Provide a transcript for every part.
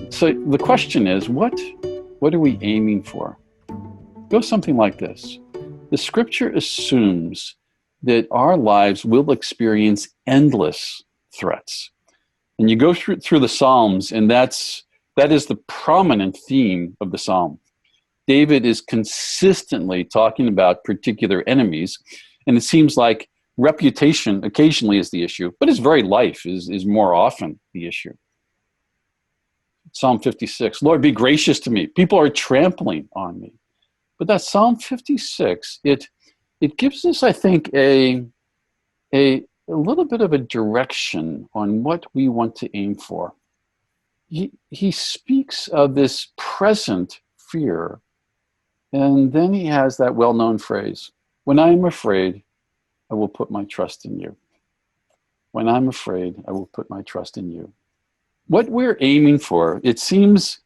So the question is, what are we aiming for? It goes something like this. The scripture assumes that our lives will experience endless threats. And you go through the Psalms, and that is the prominent theme of the Psalm. David is consistently talking about particular enemies, and it seems like reputation occasionally is the issue, but his very life is more often the issue. Psalm 56, Lord, be gracious to me. People are trampling on me. But that Psalm 56, it gives us, I think, a little bit of a direction on what we want to aim for. He speaks of this present fear, and then he has that well-known phrase, when I am afraid, I will put my trust in you. When I'm afraid, I will put my trust in you. What we're aiming for, it seems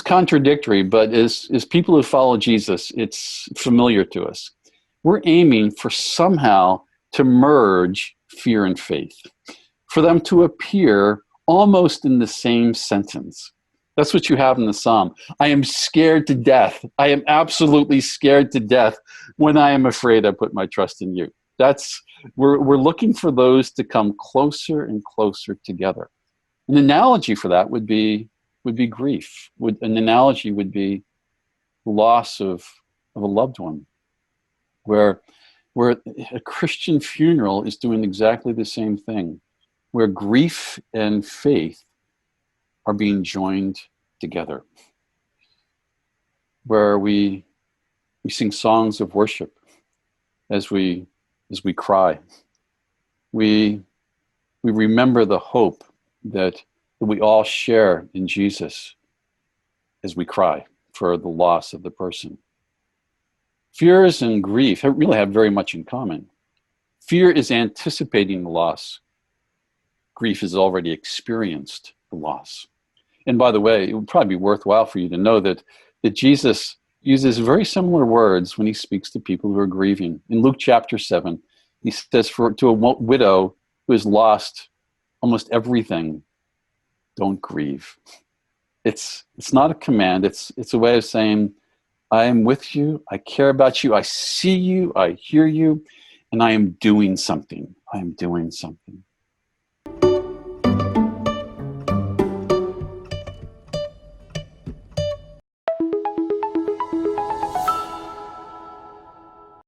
contradictory, but as people who follow Jesus, it's familiar to us. We're aiming for somehow to merge fear and faith, for them to appear almost in the same sentence. That's what you have in the Psalm. I am scared to death. I am absolutely scared to death. When I am afraid, I put my trust in you. We're looking for those to come closer and closer together. An analogy for that would be grief. An analogy would be the loss of a loved one, where a Christian funeral is doing exactly the same thing, where grief and faith are being joined together, where we sing songs of worship as we cry. We remember the hope that we all share in Jesus as we cry for the loss of the person. Fears and grief really have very much in common. Fear is anticipating the loss. Grief has already experienced the loss. And by the way, it would probably be worthwhile for you to know that Jesus uses very similar words when he speaks to people who are grieving. In Luke chapter 7, he says to a widow who has lost almost everything, don't grieve. It's not a command. It's a way of saying, I am with you. I care about you. I see you. I hear you. And I am doing something. I am doing something.